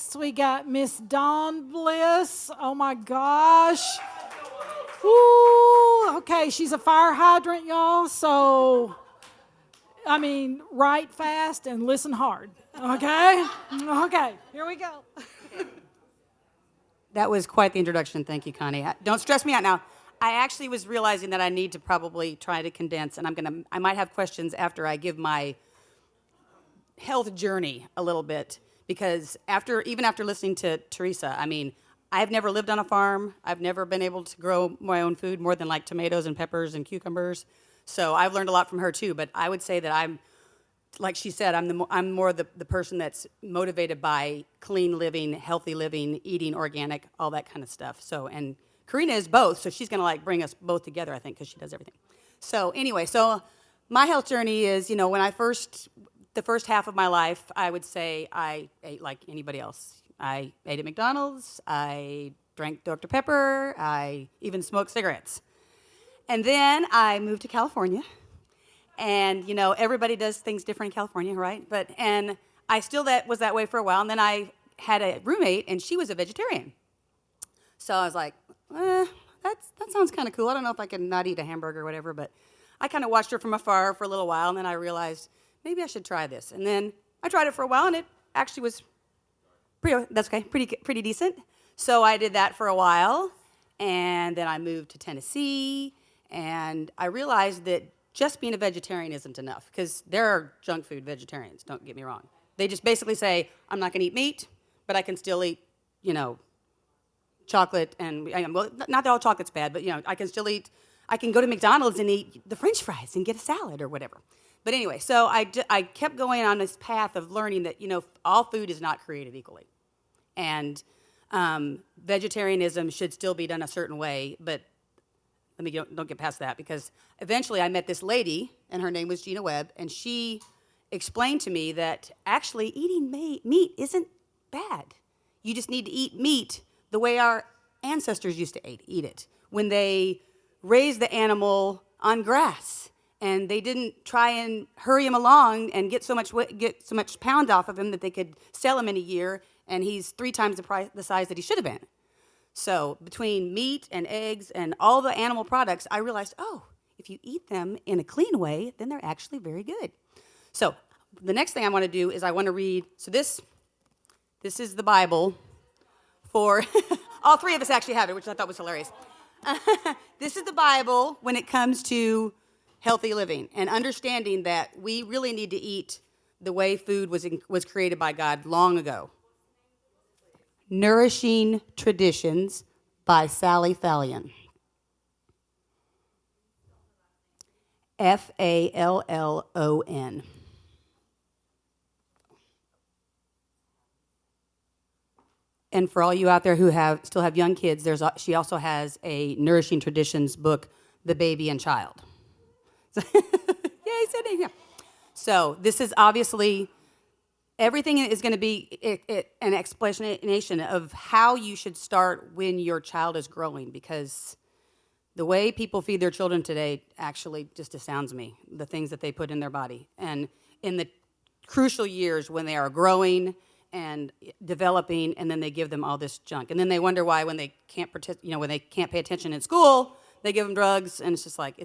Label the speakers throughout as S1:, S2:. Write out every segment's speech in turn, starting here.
S1: guests. We got Miss Dawn Bliss. Oh my gosh. Woo. Okay, she's a fire hydrant, y'all. So, write fast and listen hard. Okay? Okay, here we go.
S2: That was quite the introduction. Thank you, Connie. Don't stress me out now. I actually was realizing that I need to probably try to condense, and I might have questions after I give my health journey a little bit, because even after listening to Teresa, I've never lived on a farm. I've never been able to grow my own food more than like tomatoes and peppers and cucumbers. So I've learned a lot from her too. But I would say that I'm, like she said, I'm more the person that's motivated by clean living, healthy living, eating organic, all that kind of stuff. So, and Karina is both, so she's going to bring us both together, I think, because she does everything. So anyway, my health journey is, when the first half of my life, I would say I ate like anybody else. I ate at McDonald's, I drank Dr. Pepper, I even smoked cigarettes. And then I moved to California. And, everybody does things different in California, right? And I still was that way for a while. And then I had a roommate, and she was a vegetarian. So I was like, that sounds kind of cool. I don't know if I can not eat a hamburger or whatever, but I kind of watched her from afar for a little while, and then I realized maybe I should try this. And then I tried it for a while, and it actually was pretty decent. So I did that for a while, and then I moved to Tennessee, and I realized that just being a vegetarian isn't enough, because there are junk food vegetarians, don't get me wrong. They just basically say, I'm not going to eat meat, but I can still eat, chocolate, and, well, not that all chocolate's bad, but, I can go to McDonald's and eat the French fries and get a salad or whatever. But anyway, so I kept going on this path of learning that, all food is not created equally. And vegetarianism should still be done a certain way, but don't get past that, because eventually I met this lady, and her name was Gina Webb, and she explained to me that actually eating meat isn't bad. You just need to eat meat the way our ancestors used to eat it, when they raised the animal on grass, and they didn't try and hurry him along and get so much pound off of him that they could sell him in a year, and he's 3 times the size that he should have been. So between meat and eggs and all the animal products, I realized, if you eat them in a clean way, then they're actually very good. So the next thing I want to do is I want to read. So this is the Bible for all 3 of us actually have it, which I thought was hilarious. This is the Bible when it comes to healthy living and understanding that we really need to eat the way food was created by God long ago. Nourishing Traditions by Sally Fallon. Fallon. And for all you out there who still have young kids, she also has a Nourishing Traditions book, The Baby and Child. Yay, Sydney! Yeah. So this is obviously, everything is going to be an explanation of how you should start when your child is growing, because the way people feed their children today actually just astounds me, the things that they put in their body. And in the crucial years when they are growing and developing, and then they give them all this junk. And then they wonder why when they can't pay attention in school, they give them drugs, and it's just like,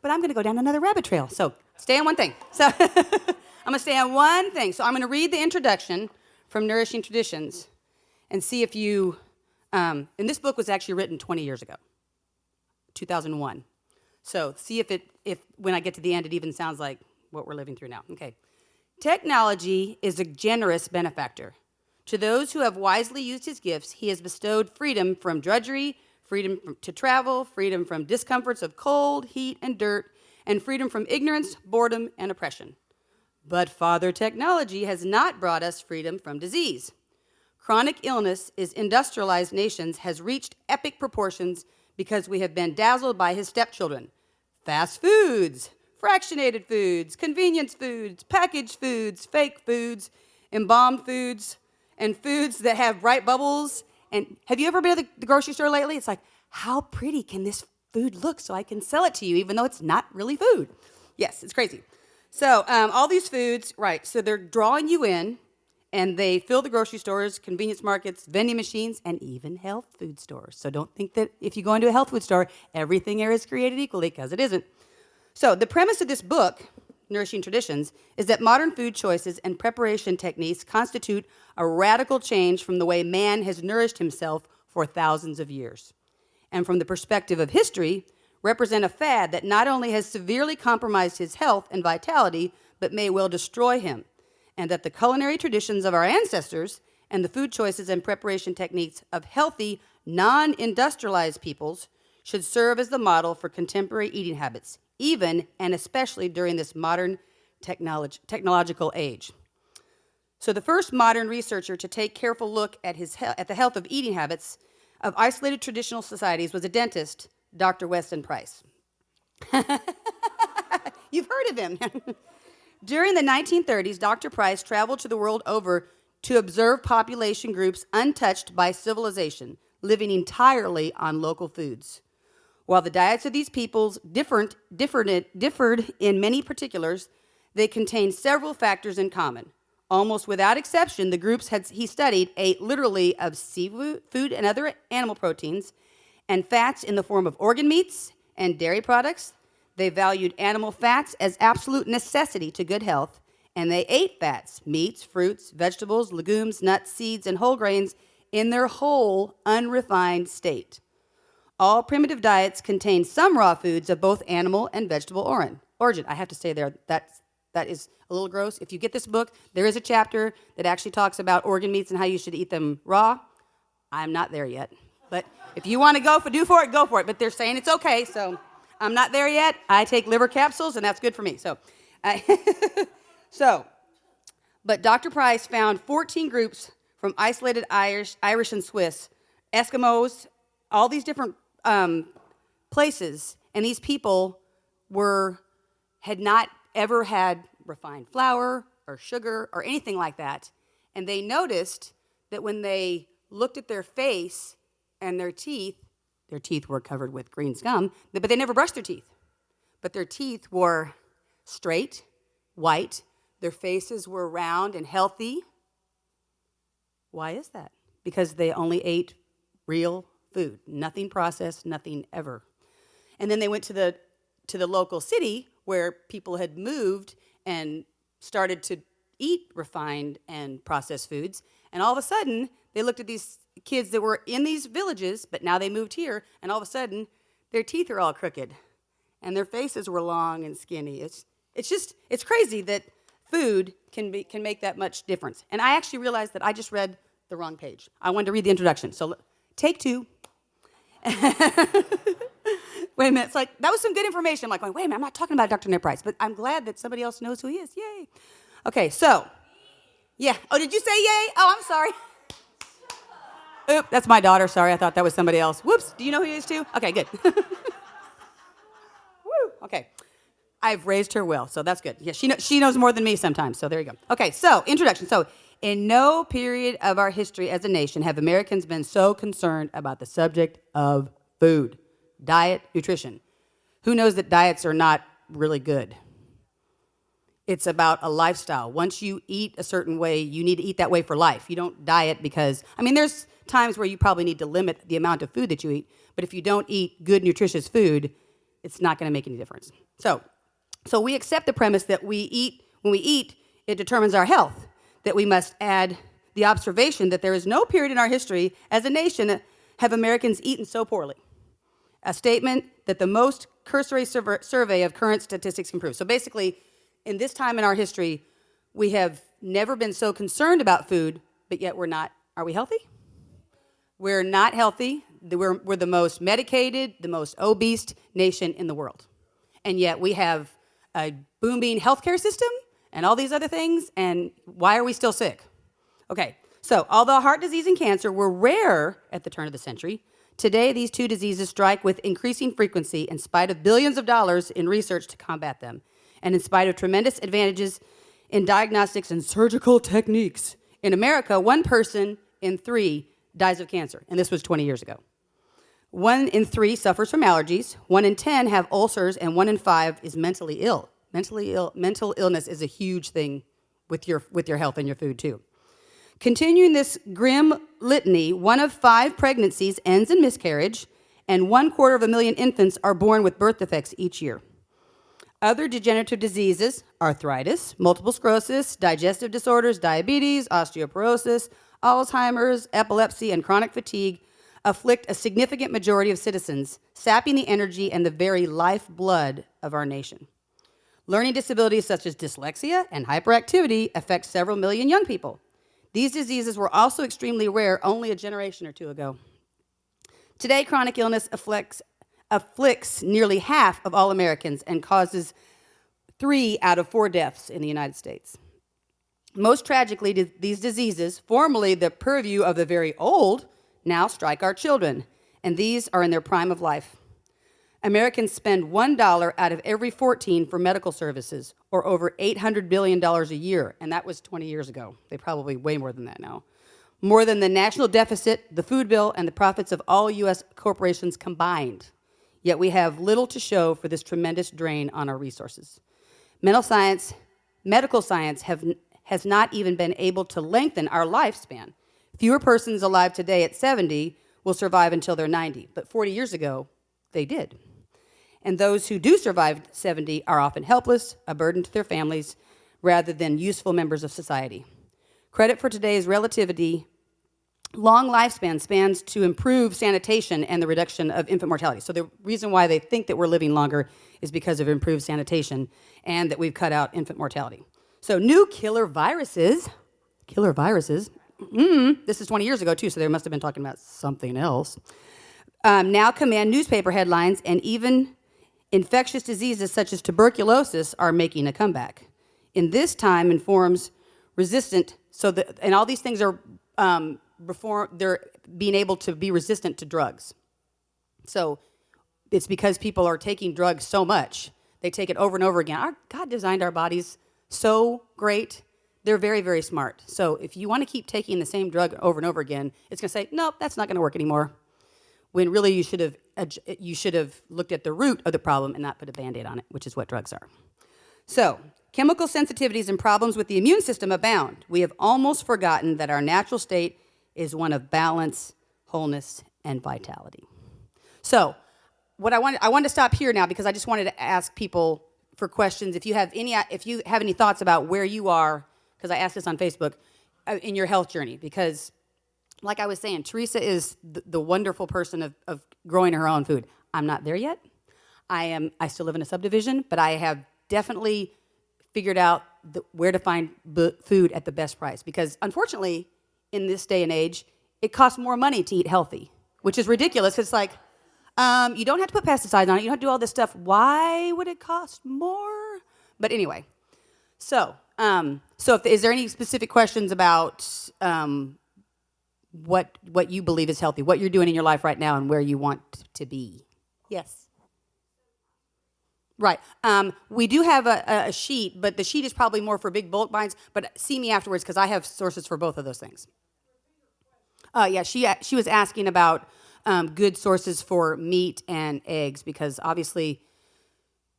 S2: But I'm going to go down another rabbit trail, so stay on one thing. So I'm going to stay on one thing. So I'm going to read the introduction from Nourishing Traditions and see if you, and this book was actually written 20 years ago, 2001. So see if when I get to the end, it even sounds like what we're living through now. Okay. Technology is a generous benefactor. To those who have wisely used his gifts, he has bestowed freedom from drudgery, freedom to travel, freedom from discomforts of cold, heat, and dirt, and freedom from ignorance, boredom, and oppression. But Father Technology has not brought us freedom from disease. Chronic illness in industrialized nations has reached epic proportions because we have been dazzled by his stepchildren. Fast foods, fractionated foods, convenience foods, packaged foods, fake foods, embalmed foods, and foods that have bright bubbles. And have you ever been to the grocery store lately? It's like, how pretty can this food look so I can sell it to you, even though it's not really food? Yes, it's crazy. So all these foods, right, so they're drawing you in, And they fill the grocery stores, convenience markets, vending machines, and even health food stores. So don't think that if you go into a health food store, everything there is created equally, because it isn't. So the premise of this book, Nourishing Traditions, is that modern food choices and preparation techniques constitute a radical change from the way man has nourished himself for thousands of years. And from the perspective of history, represent a fad that not only has severely compromised his health and vitality, but may well destroy him. And that the culinary traditions of our ancestors and the food choices and preparation techniques of healthy, non-industrialized peoples should serve as the model for contemporary eating habits, even and especially during this modern technological age. So the first modern researcher to take careful look at the health of eating habits of isolated traditional societies was a dentist, Dr. Weston Price. You've heard of him. During the 1930s, Dr. Price traveled to the world over to observe population groups untouched by civilization, living entirely on local foods. While the diets of these peoples differed in many particulars, they contained several factors in common. Almost without exception, the groups he studied ate literally of seafood and other animal proteins and fats in the form of organ meats and dairy products. They valued animal fats as absolute necessity to good health, and they ate fats, meats, fruits, vegetables, legumes, nuts, seeds, and whole grains in their whole, unrefined state. All primitive diets contain some raw foods of both animal and vegetable origin. I have to say that is a little gross. If you get this book, there is a chapter that actually talks about organ meats and how you should eat them raw. I'm not there yet. But if you want to go for it. But they're saying it's okay, so I'm not there yet. I take liver capsules, and that's good for me. But Dr. Price found 14 groups from isolated Irish and Swiss, Eskimos, all these different places, and these people had not ever had refined flour or sugar or anything like that. And they noticed that when they looked at their face and their teeth were covered with green scum, but they never brushed their teeth. But their teeth were straight, white, their faces were round and healthy. Why is that? Because they only ate real food, nothing processed, nothing ever. And then they went to the local city where people had moved and started to eat refined and processed foods. And all of a sudden, they looked at these kids that were in these villages, but now they moved here, and all of a sudden, their teeth are all crooked, and their faces were long and skinny. It's crazy that food can make that much difference. And I actually realized that I just read the wrong page. I wanted to read the introduction. So take two. Wait a minute. It's like, that was some good information. I'm like, wait a minute, I'm not talking about Dr. Ned Price, but I'm glad that somebody else knows who he is. Yay. Okay, so, yeah. Oh, did you say yay? Oh, I'm sorry. Oop, that's my daughter. Sorry, I thought that was somebody else. Whoops. Do you know who he is too? Okay, good. Woo. Okay. I've raised her well, so that's good. Yeah, she knows more than me sometimes, so there you go. Okay, so introduction. So in no period of our history as a nation have Americans been so concerned about the subject of food, diet, nutrition. Who knows that diets are not really good? It's about a lifestyle. Once you eat a certain way, you need to eat that way for life. You don't diet because, there's times where you probably need to limit the amount of food that you eat, but if you don't eat good, nutritious food, it's not going to make any difference. So we accept the premise that when we eat, it determines our health, that we must add the observation that there is no period in our history as a nation have Americans eaten so poorly. A statement that the most cursory survey of current statistics can prove. So basically, in this time in our history, we have never been so concerned about food, but yet we're not. Are we healthy? We're not healthy. We're the most medicated, the most obese nation in the world. And yet we have a booming healthcare system and all these other things, and why are we still sick? Okay, so although heart disease and cancer were rare at the turn of the century, today these two diseases strike with increasing frequency in spite of billions of dollars in research to combat them, and in spite of tremendous advantages in diagnostics and surgical techniques. In America, 1 person in 3 dies of cancer, and this was 20 years ago. 1 in 3 suffers from allergies, 1 in 10 have ulcers, and 1 in 5 is mentally ill. Mental illness is a huge thing with your health and your food too. Continuing this grim litany, 1 of 5 pregnancies ends in miscarriage, and 250,000 infants are born with birth defects each year. Other degenerative diseases, arthritis, multiple sclerosis, digestive disorders, diabetes, osteoporosis, Alzheimer's, epilepsy, and chronic fatigue afflict a significant majority of citizens, sapping the energy and the very lifeblood of our nation. Learning disabilities such as dyslexia and hyperactivity affect several million young people. These diseases were also extremely rare only a generation or two ago. Today, chronic illness afflicts nearly half of all Americans and causes 3 out of 4 deaths in the United States. Most tragically, these diseases, formerly the purview of the very old, now strike our children, and these are in their prime of life. Americans spend $1 out of every 14 for medical services, or over $800 billion a year, and that was 20 years ago. They probably way more than that now. More than the national deficit, the food bill, and the profits of all U.S. corporations combined. Yet we have little to show for this tremendous drain on our resources. Medical science has not even been able to lengthen our lifespan. Fewer persons alive today at 70 will survive until they're 90, but 40 years ago, they did. And those who do survive 70 are often helpless, a burden to their families, rather than useful members of society. Credit for today's relativity, long lifespan spans to improve sanitation and the reduction of infant mortality. So the reason why they think that we're living longer is because of improved sanitation and that we've cut out infant mortality. So new killer viruses, this is 20 years ago too, so they must have been talking about something else, now command newspaper headlines, and even infectious diseases such as tuberculosis are making a comeback. In this time, informs resistant, and all these things are they're being able to be resistant to drugs. So it's because people are taking drugs so much, they take it over and over again. God designed our bodies so great. They're very, very smart. So if you want to keep taking the same drug over and over again, it's going to say, nope, that's not going to work anymore. When really you should have looked at the root of the problem and not put a Band-Aid on it, which is what drugs are. So chemical sensitivities and problems with the immune system abound. We have almost forgotten that our natural state is one of balance, wholeness, and vitality. So I wanted to stop here now because I just wanted to ask people for questions. If you have any thoughts about where you are, because I asked this on Facebook, in your health journey, because like I was saying, Teresa is the wonderful person of growing her own food. I'm not there yet. I still live in a subdivision, but I have definitely figured out where to find food at the best price. Because unfortunately, in this day and age, it costs more money to eat healthy, which is ridiculous. It's like, you don't have to put pesticides on it. You don't have to do all this stuff. Why would it cost more? But anyway, so is there any specific questions about what you believe is healthy, what you're doing in your life right now, and where you want to be? Yes. Right. We do have a sheet, but the sheet is probably more for big bulk binds. But see me afterwards because I have sources for both of those things. Yeah, she was asking about good sources for meat and eggs, because obviously,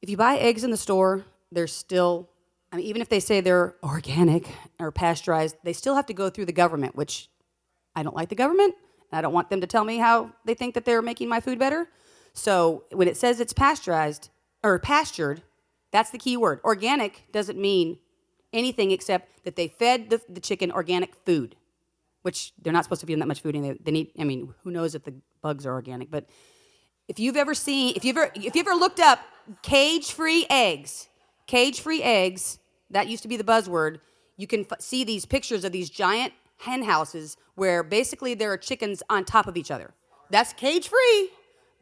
S2: if you buy eggs in the store, they're still, even if they say they're organic or pasteurized, they still have to go through the government, which I don't like the government, and I don't want them to tell me how they think that they're making my food better. So when it says it's pasteurized or pastured, that's the key word. Organic doesn't mean anything except that they fed the chicken organic food, which they're not supposed to feed them that much food, and they need, who knows if the bugs are organic. But if you've ever looked up cage-free eggs, that used to be the buzzword, you can see these pictures of these giant hen houses where basically there are chickens on top of each other. That's cage-free,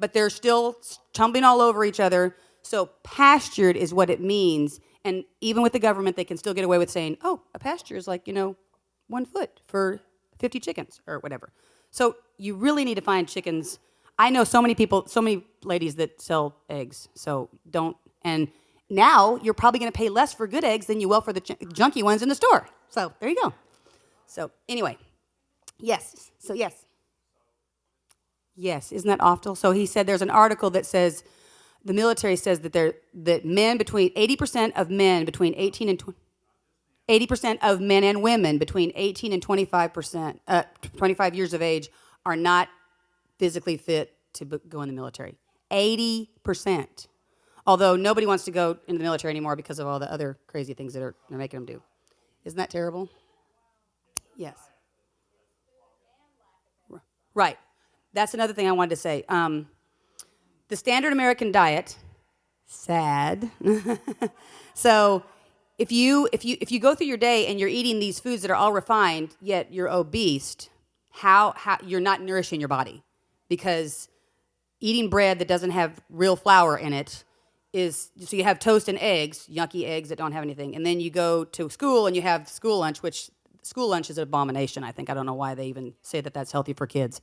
S2: but they're still tumbling all over each other. So pastured is what it means. And even with the government, they can still get away with saying, oh, a pasture is like, 1 foot for 50 chickens or whatever. So you really need to find chickens. I know so many people, so many ladies that sell eggs. So don't. And now you're probably going to pay less for good eggs than you will for the junky ones in the store. So there you go. So anyway, yes. So yes. Yes, isn't that awful? So he said there's an article that says the military says that men between 80% of men between 18 and 20, 80% of men and women between 18 and 25 years of age are not physically fit to go in the military. 80%. Although nobody wants to go into the military anymore because of all the other crazy things that they're making them do. Isn't that terrible? Yes. Right. That's another thing I wanted to say. The standard American diet, sad. So if you go through your day and you're eating these foods that are all refined, yet you're obese, how you're not nourishing your body, because eating bread that doesn't have real flour in it is, so you have toast and eggs, yucky eggs that don't have anything, and then you go to school and you have school lunch, which school lunch is an abomination, I think. I don't know why they even say that that's healthy for kids.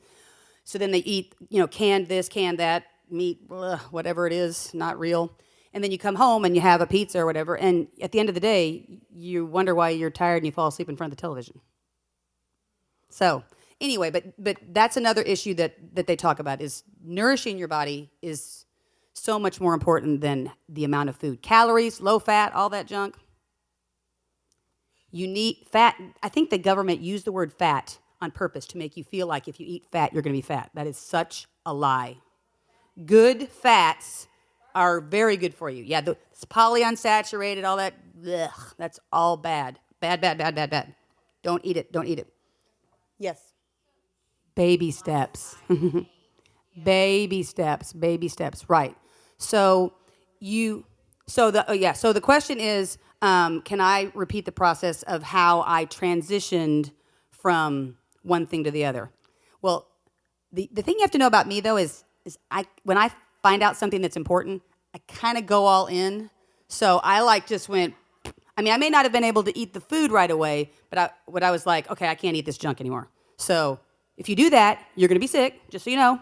S2: So then they eat, canned this, canned that, meat, whatever it is, not real. And then you come home and you have a pizza or whatever, and at the end of the day, you wonder why you're tired and you fall asleep in front of the television. So anyway, but that's another issue that they talk about, is nourishing your body is so much more important than the amount of food. Calories, low fat, all that junk. You need fat. I think the government used the word fat on purpose to make you feel like if you eat fat, you're going to be fat. That is such a lie. Good fats are very good for you. Yeah, it's polyunsaturated, all that. Ugh, that's all bad. Bad. Don't eat it. Yes. Baby steps. Baby steps. Right. So the question is, can I repeat the process of how I transitioned from one thing to the other? Well, the thing you have to know about me, though, is when I find out something that's important, I kind of go all in. So I just went, I may not have been able to eat the food right away, but I was like, okay, I can't eat this junk anymore. So if you do that, you're going to be sick, just so you know.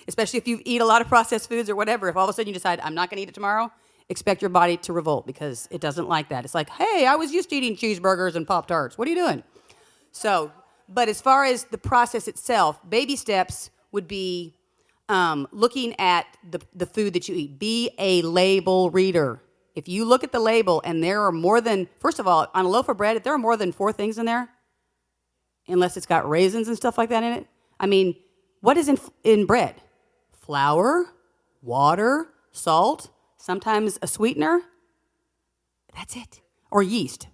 S2: Especially if you eat a lot of processed foods or whatever. If all of a sudden you decide, I'm not going to eat it tomorrow, expect your body to revolt, because it doesn't like that. It's like, hey, I was used to eating cheeseburgers and Pop-Tarts. What are you doing? So, but as far as the process itself, baby steps would be looking at the food that you eat. Be a label reader. If you look at the label and there are more than, first of all, on a loaf of bread, if there are more than 4 things in there, unless it's got raisins and stuff like that in it, what is in bread? Flour, water, salt, sometimes a sweetener. That's it. Or yeast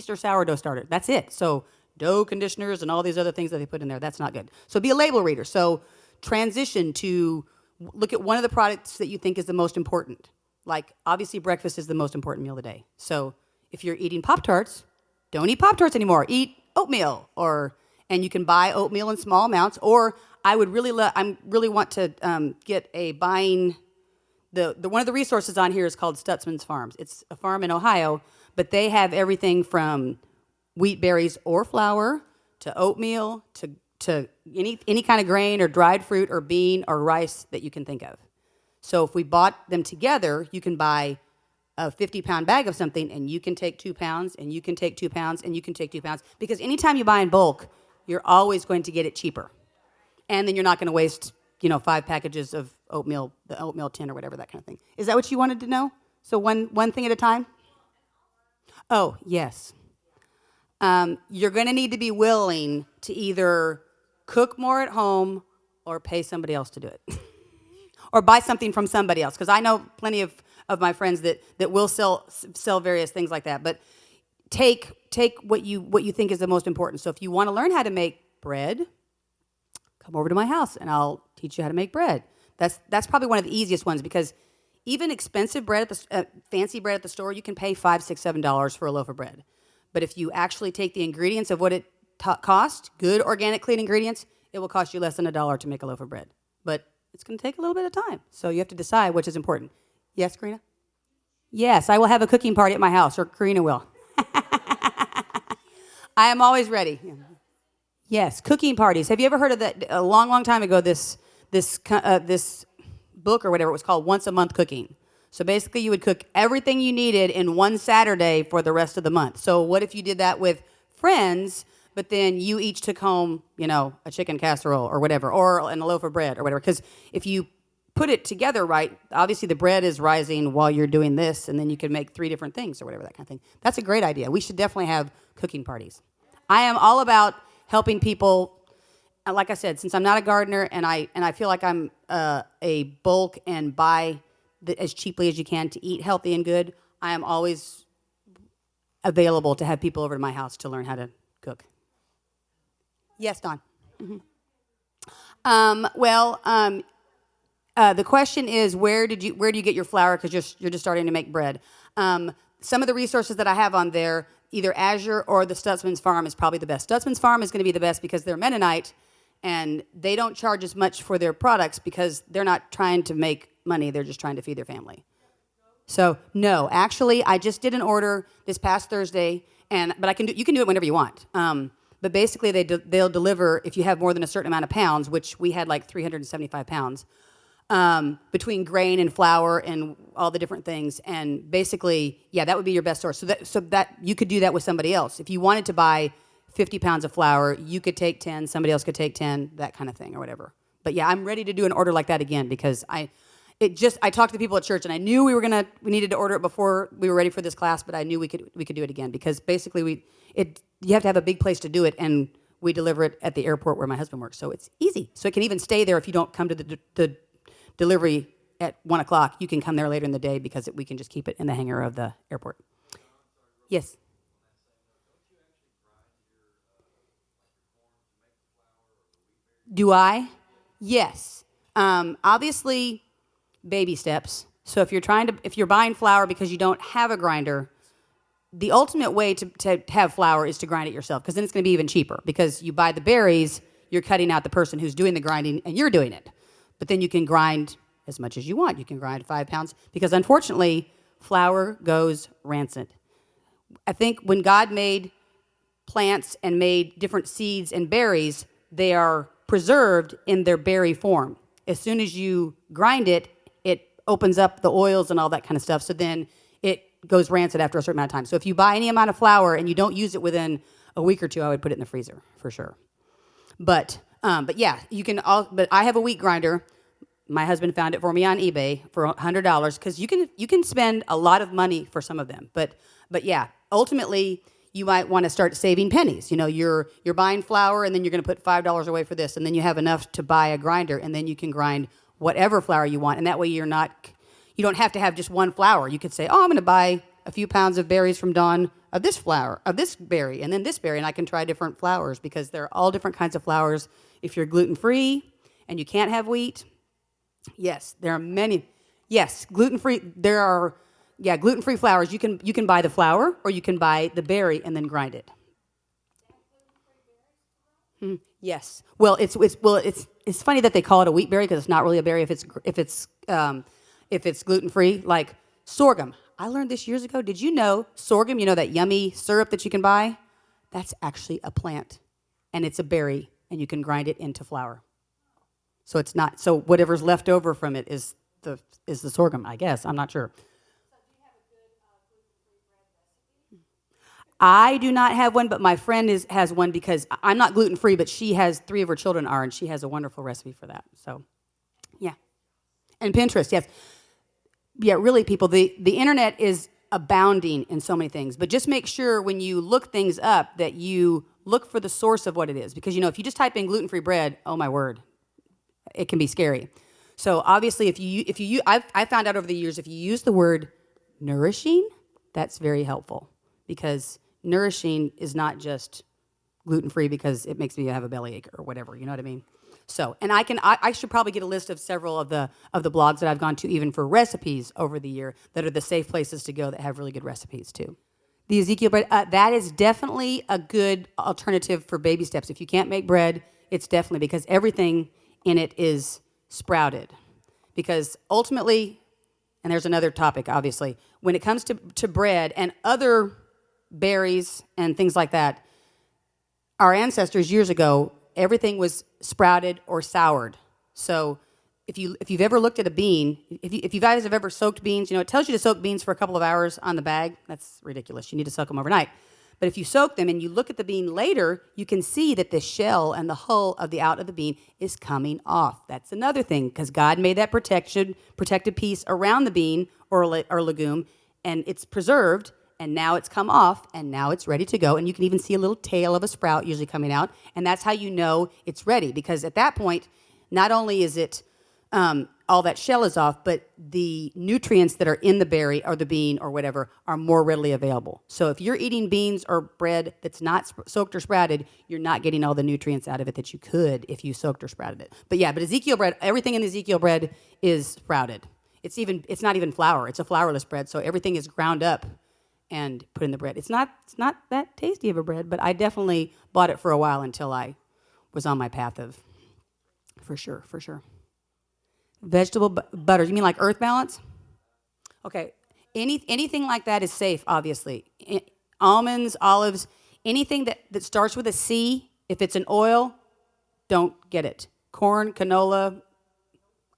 S2: or sourdough starter. That's it. So dough conditioners and all these other things that they put in there, that's not good. So be a label reader. So transition to look at one of the products that you think is the most important. Like, obviously, breakfast is the most important meal of the day. So if you're eating Pop-Tarts, don't eat Pop-Tarts anymore. Eat oatmeal, and you can buy oatmeal in small amounts. Or I really want to get a buying. The one of the resources on here is called Stutzman's Farms. It's a farm in Ohio, but they have everything from wheat berries or flour to oatmeal to any kind of grain or dried fruit or bean or rice that you can think of. So if we bought them together, you can buy a 50-pound bag of something, and you can take 2 pounds, and you can take 2 pounds, and you can take 2 pounds. Because anytime you buy in bulk, you're always going to get it cheaper. And then you're not going to waste, 5 packages of oatmeal, the oatmeal tin or whatever, that kind of thing. Is that what you wanted to know? So one thing at a time? Oh, yes. You're going to need to be willing to either cook more at home or pay somebody else to do it. Or buy something from somebody else. Because I know plenty of my friends that will sell various things like that. But take what you think is the most important. So if you want to learn how to make bread, come over to my house and I'll teach you how to make bread. That's probably one of the easiest ones, because even expensive bread fancy bread at the store, you can pay $5, $6, $7 for a loaf of bread. But if you actually take the ingredients of what it costs, good organic clean ingredients, it will cost you less than $1 to make a loaf of bread. But it's going to take a little bit of time. So you have to decide which is important. Yes, Karina? Yes, I will have a cooking party at my house, or Karina will. I am always ready. Yes, cooking parties. Have you ever heard of that? A long, long time ago, this book or whatever, it was called Once a Month Cooking. So basically, you would cook everything you needed in one Saturday for the rest of the month. So what if you did that with friends, but then you each took home, a chicken casserole or whatever, or a loaf of bread or whatever? Because if you put it together right, obviously the bread is rising while you're doing this, and then you can make 3 different things or whatever, that kind of thing. That's a great idea. We should definitely have cooking parties. I am all about helping people. Like I said, since I'm not a gardener and I feel like I'm a bulk and buy as cheaply as you can to eat healthy and good, I am always available to have people over to my house to learn how to cook. Yes, Dawn. The question is, where do you get your flour? Because you're just starting to make bread. Some of the resources that I have on there, either Azure or the Stutzman's Farm is probably the best. Stutzman's Farm is going to be the best because they're Mennonite, and they don't charge as much for their products because they're not trying to make money. They're just trying to feed their family. So no, actually, I just did an order this past Thursday, but you can do it whenever you want. But basically, they'll deliver if you have more than a certain amount of pounds, which we had like 375 pounds, between grain and flour and all the different things. And basically, yeah, that would be your best source. So that you could do that with somebody else. If you wanted to buy 50 pounds of flour, you could take 10, somebody else could take 10, that kind of thing or whatever. But yeah, I'm ready to do an order like that again because I talked to the people at church and I knew we needed to order it before we were ready for this class, but I knew we could do it again because basically you have to have a big place to do it, and we deliver it at the airport where my husband works, so it's easy. So it can even stay there if you don't come to the delivery at 1 o'clock. You can come there later in the day because we can just keep it in the hangar of the airport. Yes. Do I? Yes. Obviously, baby steps. So if you're buying flour because you don't have a grinder, the ultimate way to have flour is to grind it yourself, because then it's going to be even cheaper, because you buy the berries, you're cutting out the person who's doing the grinding, and you're doing it. But then you can grind as much as you want. You can grind 5 pounds, because unfortunately, flour goes rancid. I think when God made plants and made different seeds and berries, they are preserved in their berry form. As soon as you grind it, it opens up the oils and all that kind of stuff. So then it goes rancid after a certain amount of time. So if you buy any amount of flour and you don't use it within a week or two, I would put it in the freezer for sure. But yeah, you can. But I have a wheat grinder. My husband found it for me on eBay for $100, because you can spend a lot of money for some of them. But yeah, ultimately, you might want to start saving pennies. You know, you're buying flour, and then you're going to put $5 away for this, and then you have enough to buy a grinder, and then you can grind whatever flour you want, and that way you don't have to have just one flour. You could say, oh, I'm going to buy a few pounds of berries from Dawn of this flour, of this berry, and then this berry, and I can try different flours, because there are all different kinds of flours. If you're gluten-free and you can't have wheat, yes, there are many. Yes, gluten-free. There are, gluten-free flours. You can buy the flour, or you can buy the berry and then grind it. Yes. Well, it's funny that they call it a wheat berry, because it's not really a berry if it's gluten-free. Like sorghum. I learned this years ago. Did you know sorghum? You know that yummy syrup that you can buy? That's actually a plant, and it's a berry, and you can grind it into flour. So it's not. So whatever's left over from it is the sorghum, I guess. I'm not sure. I do not have one, but my friend has one, because I'm not gluten-free, but she has 3 of her children are, and she has a wonderful recipe for that. So, yeah. And Pinterest, yes. Yeah, really, people, the internet is abounding in so many things, but just make sure when you look things up that you look for the source of what it is, because, if you just type in gluten-free bread, oh, my word, it can be scary. So, obviously, I found out over the years, if you use the word nourishing, that's very helpful, because nourishing is not just gluten-free because it makes me have a bellyache or whatever, you know what I mean? So, and I should probably get a list of several of the blogs that I've gone to, even for recipes over the year, that are the safe places to go that have really good recipes too. The Ezekiel bread, that is definitely a good alternative for baby steps. If you can't make bread, it's definitely, because everything in it is sprouted. Because ultimately, and there's another topic, obviously, when it comes to bread and other berries and things like that, our ancestors years ago, everything was sprouted or soured. So if you've ever looked at a bean, if you guys have ever soaked beans, it tells you to soak beans for a couple of hours on the bag. That's ridiculous. You need to soak them overnight. But if you soak them and you look at the bean later, you can see that the shell and the hull of the out of the bean is coming off. That's another thing, because God made that protected piece around the bean or legume, and it's preserved, and now it's come off, and now it's ready to go. And you can even see a little tail of a sprout usually coming out, and that's how you know it's ready, because at that point, not only is it all that shell is off, but the nutrients that are in the berry or the bean or whatever are more readily available. So if you're eating beans or bread that's not soaked or sprouted, you're not getting all the nutrients out of it that you could if you soaked or sprouted it. But Ezekiel bread, everything in Ezekiel bread is sprouted. It's not even flour. It's a flourless bread, so everything is ground up and put in the bread. It's not that tasty of a bread, but I definitely bought it for a while until I was on my path of, for sure. Vegetable butters. You mean like Earth Balance? Okay. Anything like that is safe, obviously. Almonds, olives, anything that starts with a C, if it's an oil, don't get it. Corn, canola,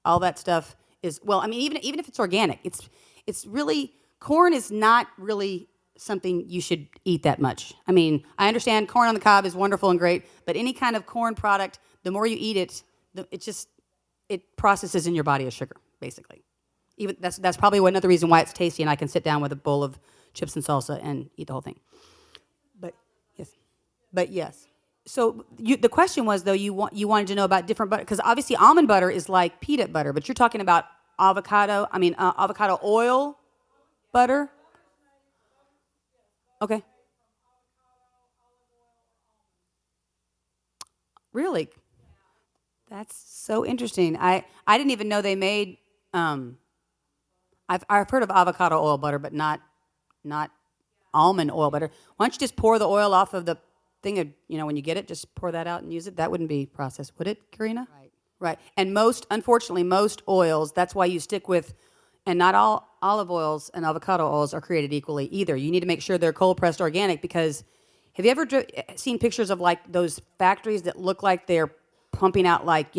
S2: all that stuff is, well, I mean, even if it's organic, it's really, corn is not really something you should eat that much. I mean, I understand corn on the cob is wonderful and great, but any kind of corn product, the more you eat it, it processes in your body as sugar, basically. Even that's probably another reason why it's tasty, and I can sit down with a bowl of chips and salsa and eat the whole thing. But yes. So the question was, though, you wanted to know about different butter, because obviously almond butter is like peanut butter, but you're talking about avocado oil butter. Okay. Really? That's so interesting. I didn't even know they made. I've heard of avocado oil butter, but not almond oil butter. Why don't you just pour the oil off of the thing? When you get it, just pour that out and use it. That wouldn't be processed, would it, Karina? Right. And unfortunately, most oils. That's why you stick with, and not all olive oils and avocado oils are created equally either. You need to make sure they're cold pressed organic, because have you ever seen pictures of like those factories that look like they're pumping out like,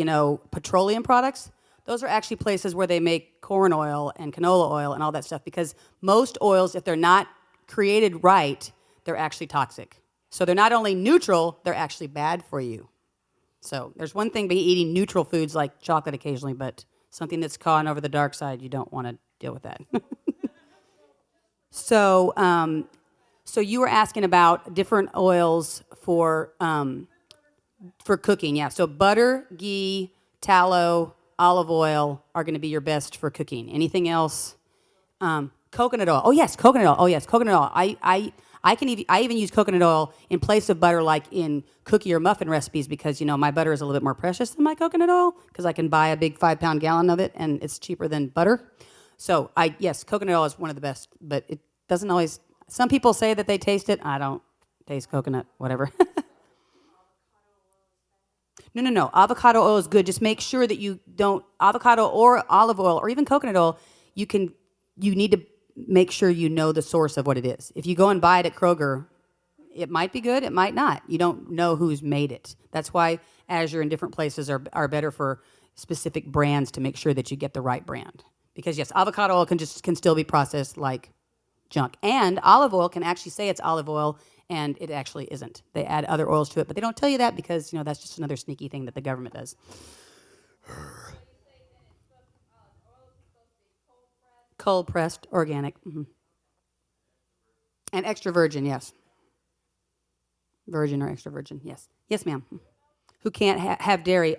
S2: petroleum products? Those are actually places where they make corn oil and canola oil and all that stuff, because most oils, if they're not created right, they're actually toxic. So they're not only neutral, they're actually bad for you. So there's one thing by eating neutral foods like chocolate occasionally, but something that's gone over the dark side, you don't want to deal with that. So you were asking about different oils for cooking, yeah. So butter, ghee, tallow, olive oil are going to be your best for cooking. Anything else? Coconut oil. Oh yes, coconut oil. Oh yes, coconut oil. I even use coconut oil in place of butter, like in cookie or muffin recipes, because my butter is a little bit more precious than my coconut oil, because I can buy a big 5-pound gallon of it and it's cheaper than butter. So yes, coconut oil is one of the best, but it doesn't always. Some people say that they taste it. I don't taste coconut, whatever. No. Avocado oil is good. Just make sure that you don't, avocado or olive oil or even coconut oil, you need to make sure you know the source of what it is. If you go and buy it at Kroger, it might be good, it might not. You don't know who's made it. That's why Azure and different places are better for specific brands, to make sure that you get the right brand. Because yes, avocado oil can still be processed like junk. And olive oil can actually say it's olive oil, and it actually isn't. They add other oils to it, but they don't tell you that, because that's just another sneaky thing that the government does. Cold pressed, organic, and extra virgin, yes. Virgin or extra virgin, yes, ma'am. Who can't have dairy?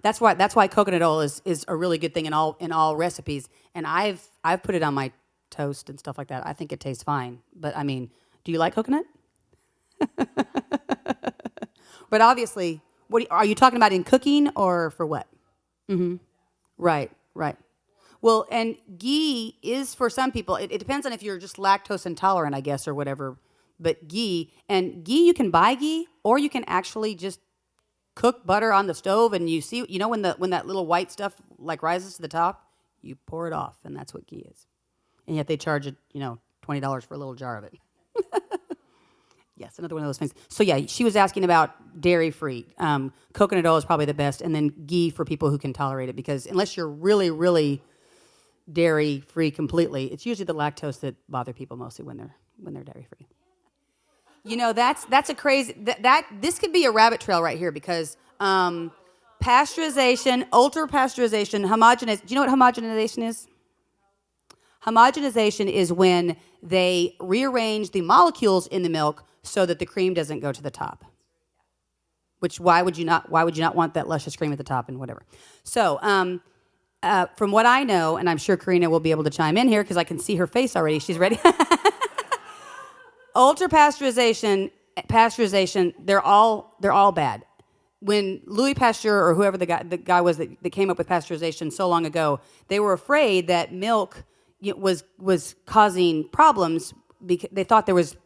S2: That's why coconut oil is a really good thing in all recipes. And I've put it on my toast and stuff like that. I think it tastes fine. But I mean, do you like coconut? But obviously, are you talking about in cooking or for what? Mm-hmm. Right. Well, and ghee is for some people. It depends on if you're just lactose intolerant, I guess, or whatever. But ghee, you can buy ghee, or you can actually just cook butter on the stove, and you see, when that little white stuff like rises to the top, you pour it off, and that's what ghee is. And yet they charge it, $20 for a little jar of it. Yes, another one of those things. So yeah, she was asking about dairy-free. Coconut oil is probably the best, and then ghee for people who can tolerate it, because unless you're really, really dairy-free completely, it's usually the lactose that bother people mostly when they're dairy-free. You know, that's a crazy, this could be a rabbit trail right here because pasteurization, ultra-pasteurization, homogenization. Do you know what homogenization is? Homogenization is when they rearrange the molecules in the milk so that the cream doesn't go to the top. Which why would you not want that luscious cream at the top and whatever? So from what I know, and I'm sure Karina will be able to chime in here because I can see her face already. She's ready. Ultra-pasteurization, they're all bad. When Louis Pasteur or whoever the guy was that came up with pasteurization so long ago, they were afraid that milk was causing problems because they thought there was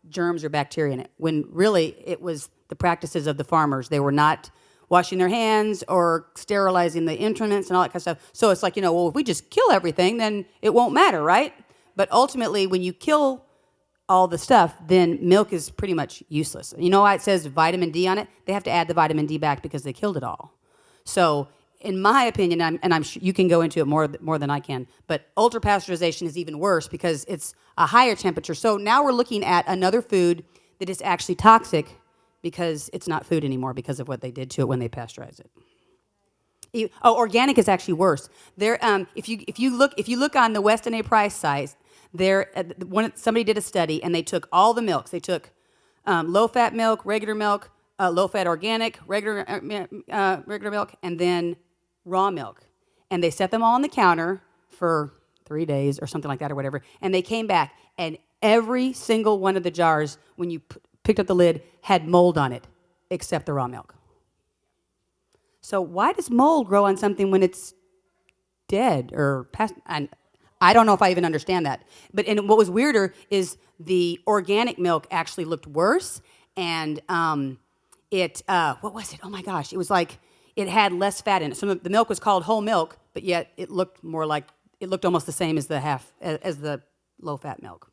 S2: germs or bacteria in it, when really it was the practices of the farmers. They were not washing their hands or sterilizing the instruments and all that kind of stuff. So it's like, well, if we just kill everything, then it won't matter, right? But ultimately, when you kill all the stuff, then milk is pretty much useless. You know why it says vitamin D on it? They have to add the vitamin D back because they killed it all. So in my opinion, and I'm sure you can go into it more than I can, but ultra-pasteurization is even worse because it's a higher temperature. So now we're looking at another food that is actually toxic because it's not food anymore because of what they did to it when they pasteurized it. Organic is actually worse. There, if you look on the Weston A. Price site, somebody did a study and they took all the milks. They took low-fat milk, regular milk, low-fat organic, regular milk, and then raw milk. And they set them all on the counter for 3 days or something like that or whatever. And they came back, and every single one of the jars, when you picked up the lid, had mold on it, except the raw milk. So why does mold grow on something when it's dead or past? And I don't know if I even understand that. And what was weirder is the organic milk actually looked worse, and what was it? Oh my gosh! It was like it had less fat in it. So the milk was called whole milk, but yet it looked almost the same as the low-fat milk.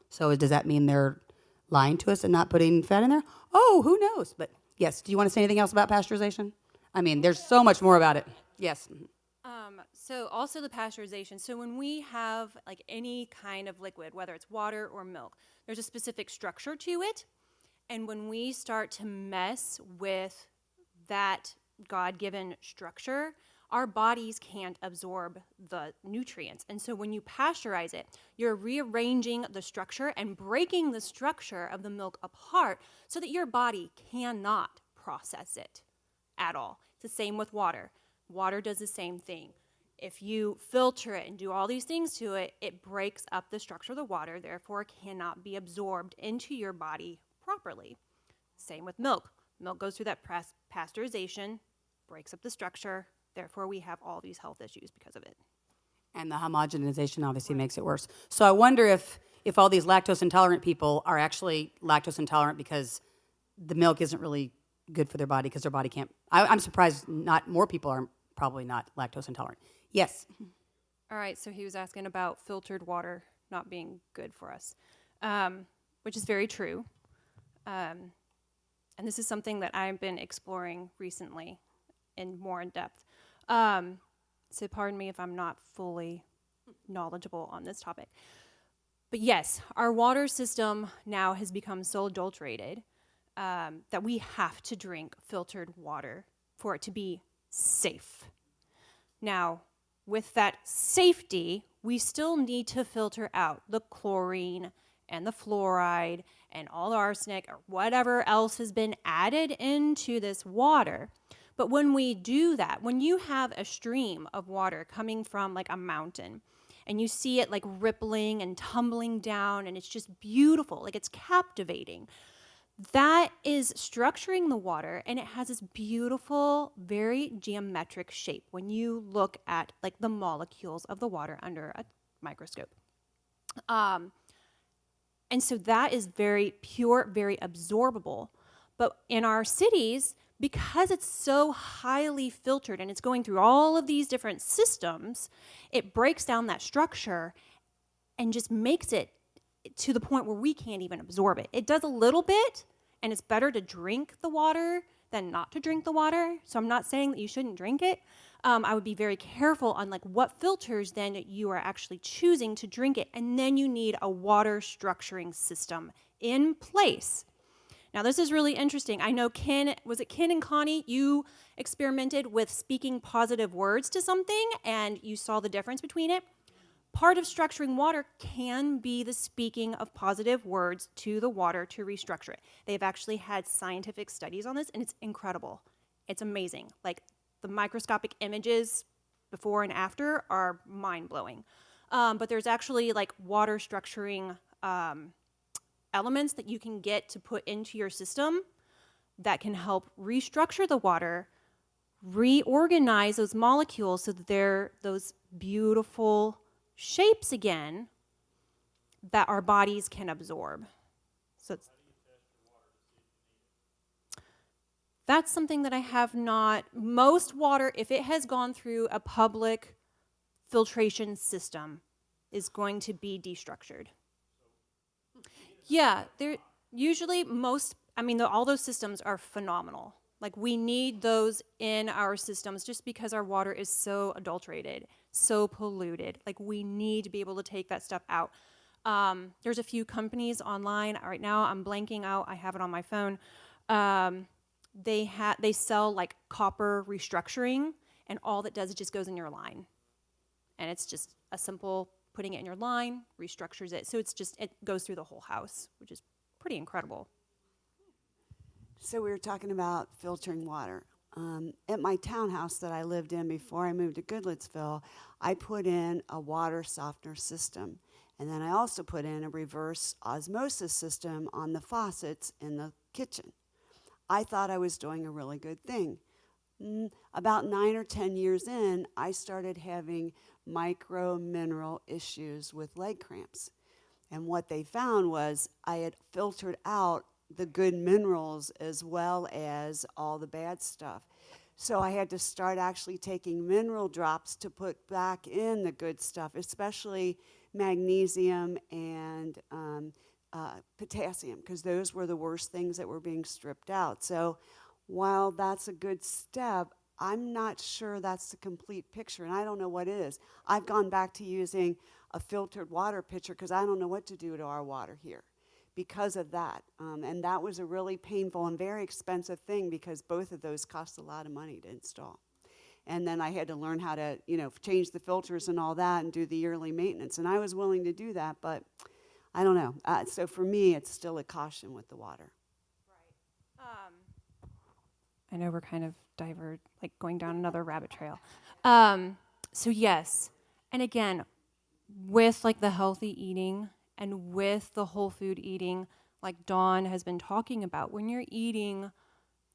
S2: So does that mean they're lying to us and not putting fat in there? Oh, who knows? But yes, do you want to say anything else about pasteurization? I mean, there's so much more about it. Yes.
S3: So also the pasteurization. So when we have like any kind of liquid, whether it's water or milk, there's a specific structure to it. And when we start to mess with that God-given structure, our bodies can't absorb the nutrients. And so when you pasteurize it, you're rearranging the structure and breaking the structure of the milk apart so that your body cannot process it at all. It's the same with water. Water does the same thing. If you filter it and do all these things to it, it breaks up the structure of the water, therefore cannot be absorbed into your body properly. Same with milk. Milk goes through that pasteurization, breaks up the structure, therefore we have all these health issues because of it.
S2: And the homogenization obviously makes it worse. So I wonder if all these lactose intolerant people are actually lactose intolerant because the milk isn't really good for their body because their body can't. I'm surprised not more people are probably not lactose intolerant. Yes.
S3: All right, so he was asking about filtered water not being good for us, which is very true. And this is something that I've been exploring recently and more in depth. So pardon me if I'm not fully knowledgeable on this topic. But yes, our water system now has become so adulterated that we have to drink filtered water for it to be safe. Now, with that safety, we still need to filter out the chlorine and the fluoride and all the arsenic or whatever else has been added into this water. But when we do that, when you have a stream of water coming from like a mountain and you see it like rippling and tumbling down and it's just beautiful, like it's captivating, that is structuring the water, and it has this beautiful, very geometric shape when you look at like the molecules of the water under a microscope. And so that is very pure, very absorbable. But in our cities, because it's so highly filtered and it's going through all of these different systems, it breaks down that structure and just makes it to the point where we can't even absorb it. It does a little bit, and it's better to drink the water than not to drink the water. So I'm not saying that you shouldn't drink it. I would be very careful on like what filters then you are actually choosing to drink it. And then you need a water structuring system in place Now, this is really interesting. I know Ken and Connie, you experimented with speaking positive words to something, and you saw the difference between it. Part of structuring water can be the speaking of positive words to the water to restructure it. They've actually had scientific studies on this, and it's incredible. It's amazing. Like, the microscopic images before and after are mind-blowing. But there's actually, like, water structuring elements that you can get to put into your system that can help restructure the water, reorganize those molecules so that they're those beautiful shapes again that our bodies can absorb. So that's something that I have not. Most water, if it has gone through a public filtration system, is going to be destructured. Yeah, they're usually all those systems are phenomenal. Like, we need those in our systems just because our water is so adulterated, so polluted. Like, we need to be able to take that stuff out. There's a few companies online right now. I'm blanking out. I have it on my phone. They sell like copper restructuring, and all that does is just goes in your line. And it's just a simple putting it in your line, restructures it. So it goes through the whole house, which is pretty incredible.
S4: So we were talking about filtering water. At my townhouse that I lived in before I moved to Goodlettsville, I put in a water softener system. And then I also put in a reverse osmosis system on the faucets in the kitchen. I thought I was doing a really good thing. About 9 or 10 years in, I started having micro mineral issues with leg cramps. And what they found was I had filtered out the good minerals as well as all the bad stuff. So I had to start actually taking mineral drops to put back in the good stuff, especially magnesium and potassium, because those were the worst things that were being stripped out. So while that's a good step, I'm not sure that's the complete picture, and I don't know what it is. I've gone back to using a filtered water pitcher because I don't know what to do to our water here because of that. And that was a really painful and very expensive thing because both of those cost a lot of money to install. And then I had to learn how to, change the filters and all that and do the yearly maintenance. And I was willing to do that, but I don't know. So for me, it's still a caution with the water.
S3: I know we're kind of going down another rabbit trail. So yes, and again, with like the healthy eating and with the whole food eating, like Dawn has been talking about, when you're eating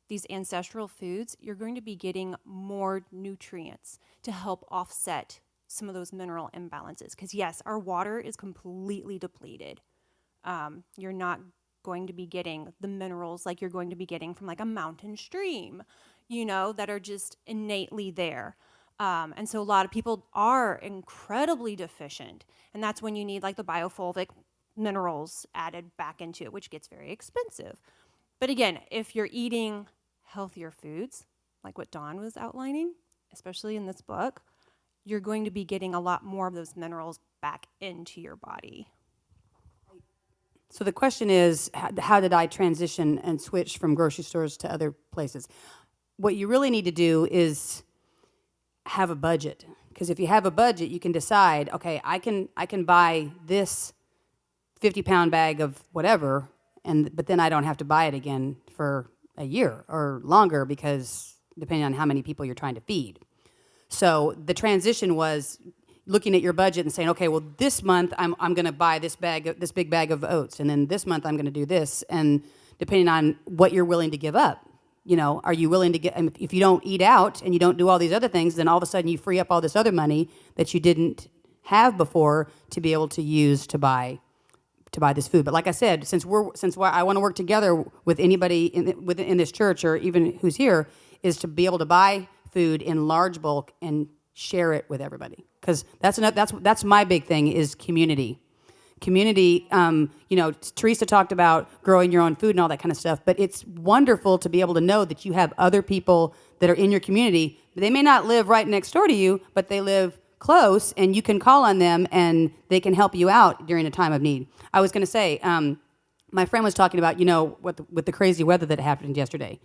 S3: these ancestral foods, you're going to be getting more nutrients to help offset some of those mineral imbalances. Because yes, our water is completely depleted. You're not going to be getting the minerals like you're going to be getting from like a mountain stream, that are just innately there. And so a lot of people are incredibly deficient. And that's when you need like the biofulvic minerals added back into it, which gets very expensive. But again, if you're eating healthier foods, like what Dawn was outlining, especially in this book, you're going to be getting a lot more of those minerals back into your body.
S2: So the question is, how did I transition and switch from grocery stores to other places? What you really need to do is have a budget. Because if you have a budget, you can decide, okay, I can buy this 50-pound bag of whatever, but then I don't have to buy it again for a year or longer because depending on how many people you're trying to feed. So the transition was looking at your budget and saying, okay, well, this month I'm going to buy this big bag of oats, and then this month I'm going to do this, and depending on what you're willing to give up, are you willing to get? If you don't eat out and you don't do all these other things, then all of a sudden you free up all this other money that you didn't have before to be able to use to buy this food. But like I said, since I want to work together with anybody in this church or even who's here, is to be able to buy food in large bulk and share it with everybody. Because that's my big thing is community. Community, Teresa talked about growing your own food and all that kind of stuff, but it's wonderful to be able to know that you have other people that are in your community. They may not live right next door to you, but they live close, and you can call on them, and they can help you out during a time of need. I was going to say, my friend was talking about, with the crazy weather that happened yesterday.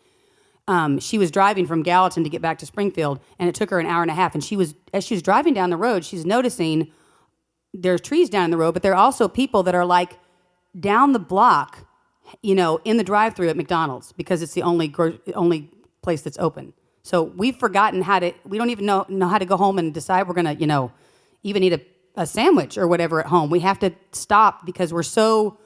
S2: She was driving from Gallatin to get back to Springfield, and it took her an hour and a half. And as she was driving down the road, she's noticing there's trees down the road, but there are also people that are like down the block, in the drive-thru at McDonald's because it's the only place that's open. So we've forgotten we don't even know how to go home and decide we're going to, even eat a sandwich or whatever at home. We have to stop because we're so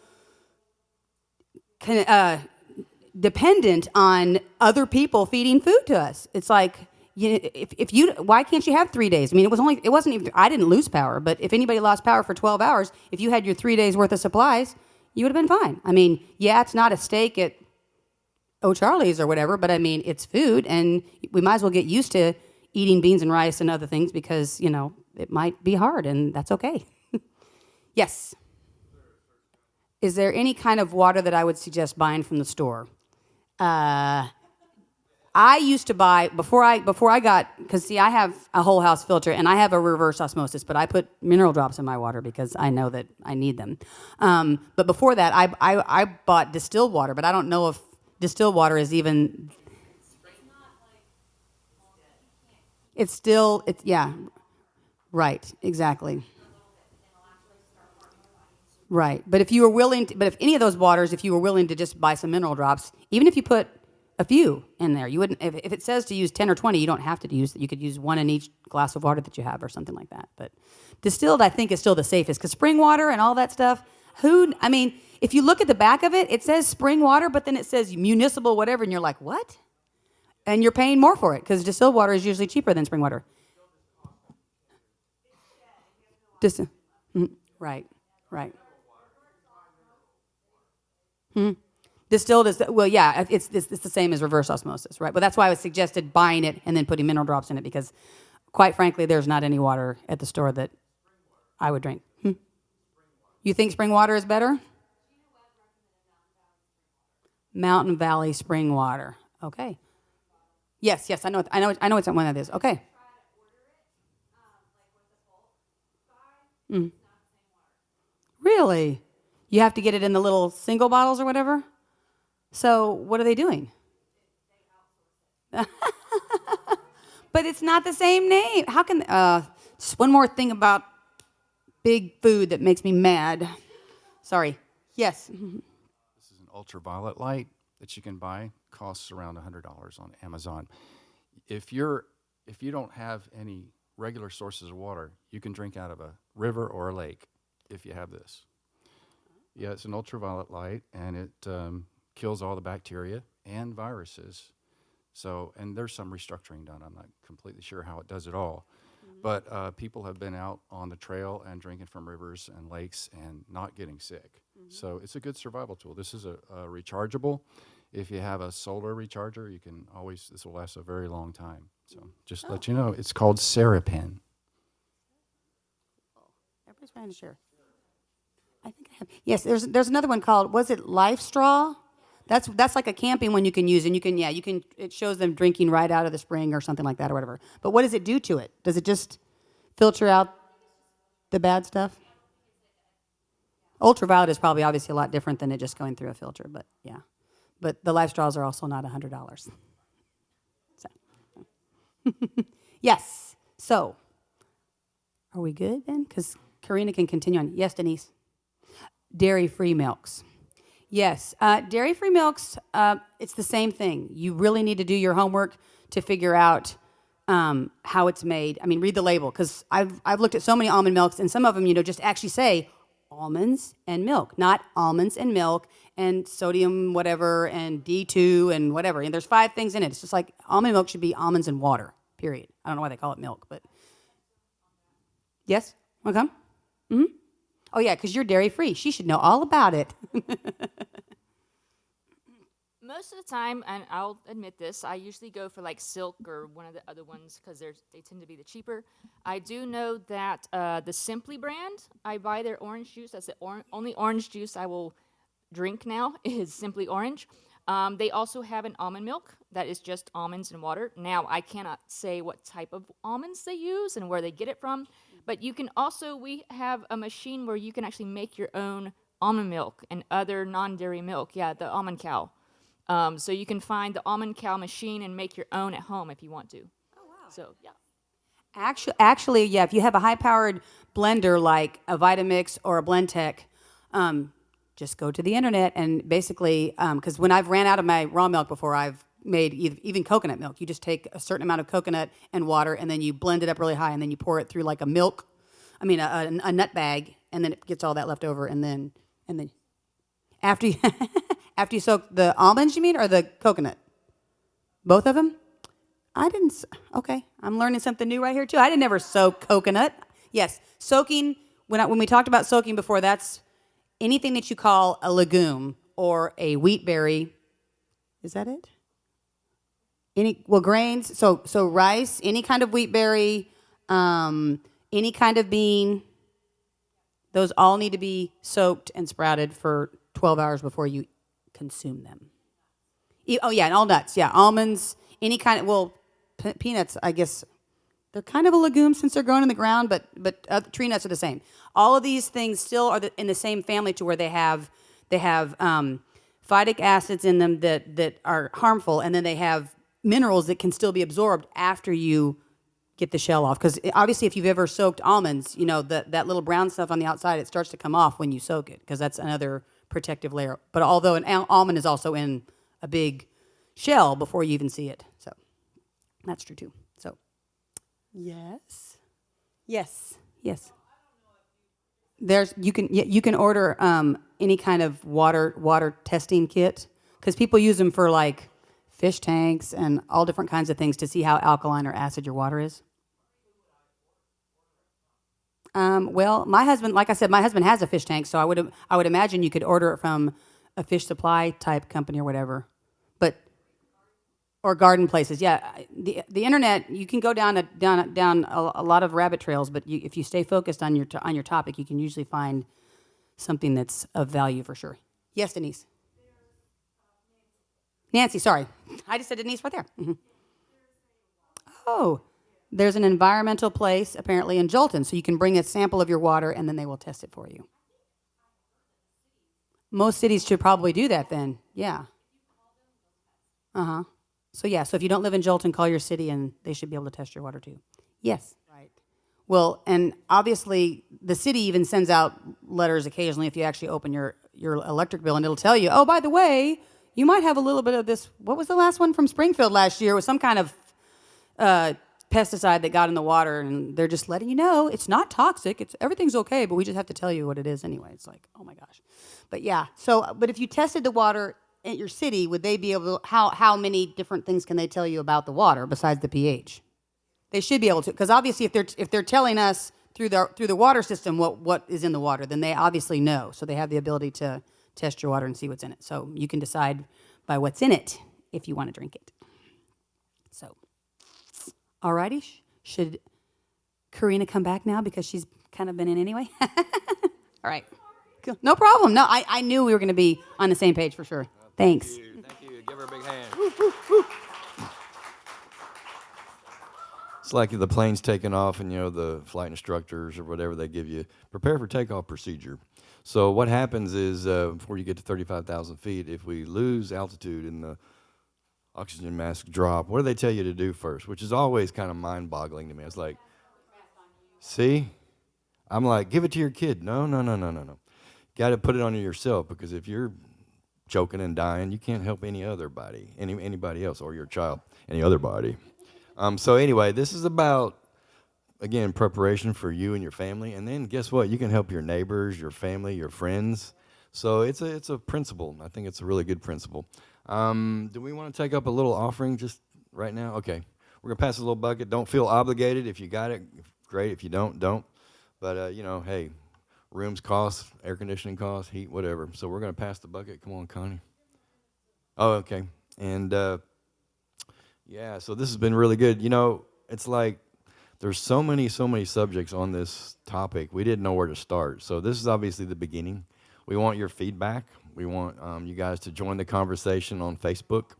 S2: dependent on other people feeding food to us. It's like, why can't you have 3 days? I mean, it wasn't even, I didn't lose power, but if anybody lost power for 12 hours, if you had your 3 days worth of supplies, you would have been fine. I mean, yeah, it's not a steak at O'Charlie's or whatever, but I mean, it's food, and we might as well get used to eating beans and rice and other things because, it might be hard, and that's okay. Yes. Is there any kind of water that I would suggest buying from the store? I used to buy, before I got, because see, I have a whole house filter and I have a reverse osmosis, but I put mineral drops in my water because I know that I need them. But before that, I bought distilled water, but I don't know if distilled water is even, yeah, right, exactly. Right, but if you were willing to, but if any of those waters, if you were willing to just buy some mineral drops, even if you put a few in there, you wouldn't. If it says to use 10 or 20, you don't have to use. You could use one in each glass of water that you have, or something like that. But distilled, I think, is still the safest because spring water and all that stuff. If you look at the back of it, it says spring water, but then it says municipal whatever, and you're like, what? And you're paying more for it because distilled water is usually cheaper than spring water. Right. Distilled is, well, yeah, it's the same as reverse osmosis, right? But that's why I suggested buying it and then putting mineral drops in it because, quite frankly, there's not any water at the store that I would drink. You think spring water is better? Mountain Valley spring water. Okay. Yes, I know it's one that is. Okay. Really? You have to get it in the little single bottles or whatever? So what are they doing? But it's not the same name. How can... just one more thing about big food that makes me mad. Sorry. Yes.
S5: This is an ultraviolet light that you can buy. Costs around $100 on Amazon. If you don't have any regular sources of water, you can drink out of a river or a lake if you have this. Yeah, it's an ultraviolet light, and it kills all the bacteria and viruses. So, and there's some restructuring done. I'm not completely sure how it does it all. But people have been out on the trail and drinking from rivers and lakes and not getting sick. So it's a good survival tool. This is a rechargeable. If you have a solar recharger, this will last a very long time. So just let you know, it's called Serapen.
S2: Everybody's trying to share. I think I have. Yes, there's another one called, was it Life Straw? That's like a camping one you can use, and it shows them drinking right out of the spring or something like that or whatever. But what does it do to it? Does it just filter out the bad stuff? Ultraviolet is probably obviously a lot different than it just going through a filter, but yeah. But the Life Straws are also not $100. So. Yes. So, are we good then? Because Karina can continue on. Yes, Denise. Dairy-free milks. Yes, dairy-free milks, it's the same thing. You really need to do your homework to figure out how it's made. I mean, read the label, because I've looked at so many almond milks, and some of them, just actually say almonds and milk, not almonds and milk and sodium whatever and D2 and whatever. And there's 5 things in it. It's just like almond milk should be almonds and water, period. I don't know why they call it milk, but... Yes? Want to come? Mm-hmm. Oh, yeah, because you're dairy-free. She should know all about it.
S6: Most of the time, and I'll admit this, I usually go for like Silk or one of the other ones because they tend to be the cheaper. I do know that the Simply brand, I buy their orange juice. That's the only orange juice I will drink now is Simply Orange. They also have an almond milk that is just almonds and water. Now, I cannot say what type of almonds they use and where they get it from, but you can also, we have a machine where you can actually make your own almond milk and other non-dairy milk. Yeah, the almond cow. So you can find the almond cow machine and make your own at home if you want to. Oh, wow. So, yeah.
S2: Actually, yeah, if you have a high-powered blender like a Vitamix or a Blendtec, just go to the internet and basically, because when I've ran out of my raw milk before, I've made even coconut milk. You just take a certain amount of coconut and water, and then you blend it up really high, and then you pour it through like a nut bag, and then it gets all that left over, and then after you after you soak the almonds, you mean, or the coconut? Both of them? Okay, I'm learning something new right here too. I didn't ever soak coconut. Yes, soaking, when we talked about soaking before, that's anything that you call a legume or a wheat berry. Is that it? Grains, so rice, any kind of wheat berry, any kind of bean, those all need to be soaked and sprouted for 12 hours before you consume them. And all nuts, yeah, almonds, any kind of, peanuts, I guess, they're kind of a legume since they're grown in the ground, but tree nuts are the same. All of these things still are in the same family to where they have phytic acids in them that are harmful, and then they have minerals that can still be absorbed after you get the shell off. Because obviously, if you've ever soaked almonds, that little brown stuff on the outside, it starts to come off when you soak it, because that's another protective layer. But although an almond is also in a big shell before you even see it, so that's true too. So, yes. You can order any kind of water testing kit, because people use them for like fish tanks and all different kinds of things to see how alkaline or acid your water is. My husband, like I said, has a fish tank, so I would imagine you could order it from a fish supply type company or whatever, or garden places. Yeah, the internet, you can go down a lot of rabbit trails, but if you stay focused on your topic, you can usually find something that's of value for sure. Yes, Denise. Nancy, sorry. I just said Denise right there. Mm-hmm. Oh, there's an environmental place apparently in Jolton, so you can bring a sample of your water and then they will test it for you. Most cities should probably do that then. Yeah. Uh-huh. So if you don't live in Jolton, call your city and they should be able to test your water too. Yes. Right. Well, and obviously the city even sends out letters occasionally if you actually open your electric bill, and it'll tell you, oh, by the way, you might have a little bit of this. What was the last one from Springfield last year? It was some kind of pesticide that got in the water, and they're just letting you know it's not toxic. Everything's okay, but we just have to tell you what it is anyway. It's like, oh my gosh. But yeah, but if you tested the water at your city, would they be able to, how many different things can they tell you about the water besides the pH? They should be able to, because obviously if they're telling us through the water system what is in the water, then they obviously know. So they have the ability to test your water and see what's in it. So you can decide by what's in it if you want to drink it. So, alrighty, should Karina come back now because she's kind of been in anyway? All right, cool. No problem. No, I knew we were going to be on the same page for sure. Thanks.
S7: Thank you. Give her a big hand.
S2: Woo, woo, woo.
S7: It's like the plane's taking off and, the flight instructors or whatever they give you, prepare for takeoff procedure. So what happens is before you get to 35,000 feet, if we lose altitude and the oxygen mask drop, what do they tell you to do first? Which is always kind of mind-boggling to me. It's like, see? I'm like, give it to your kid. No. Got to put it on yourself, because if you're choking and dying, you can't help anybody else, or your child, any other body. So anyway, this is about, again, preparation for you and your family, and then guess what? You can help your neighbors, your family, your friends. So it's a principle. I think it's a really good principle. Do we want to take up a little offering just right now? Okay, we're gonna pass a little bucket. Don't feel obligated. If you got it, great. If you don't. But hey, rooms cost, air conditioning costs, heat, whatever. So we're gonna pass the bucket. Come on, Connie. Oh, okay. And yeah, so this has been really good. It's like there's so many subjects on this topic. We didn't know where to start. So this is obviously the beginning. We want your feedback. We want you guys to join the conversation on Facebook.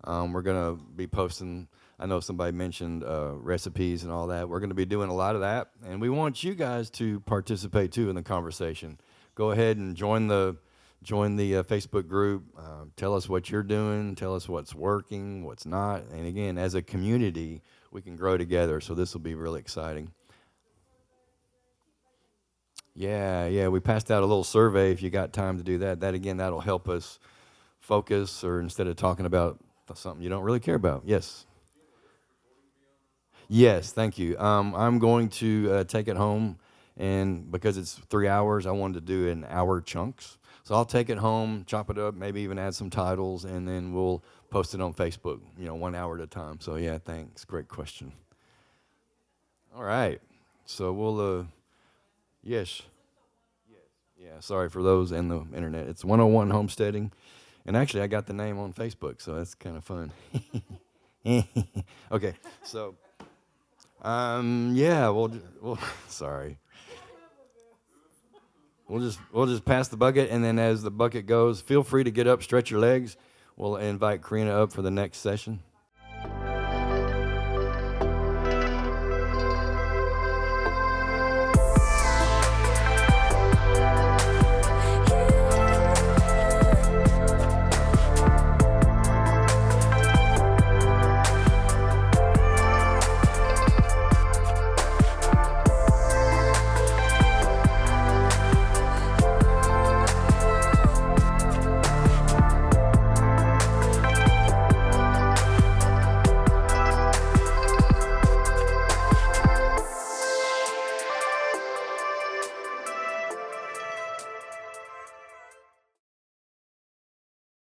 S7: We're going to be posting, I know somebody mentioned recipes and all that. We're going to be doing a lot of that. And we want you guys to participate, too, in the conversation. go ahead and join the Facebook group. Tell us what you're doing. Tell us what's working, what's not. And again, as a community, we can grow together. So this will be really exciting. Yeah, we passed out a little survey if you got time to do that. That'll help us focus, or instead of talking about something you don't really care about. Yes. Yes, thank you. I'm going to take it home, and because it's 3 hours, I wanted to do it in hour chunks. So I'll take it home, chop it up, maybe even add some titles, and then we'll post it on Facebook, 1 hour at a time. So yeah, thanks. Great question. All right. So we'll, yes. Yeah, sorry for those and the internet. It's 101 Homesteading. And actually, I got the name on Facebook, so that's kind of fun. Okay, so, yeah, we'll sorry. We'll just pass the bucket, and then as the bucket goes, feel free to get up, stretch your legs. We'll invite Karina up for the next session.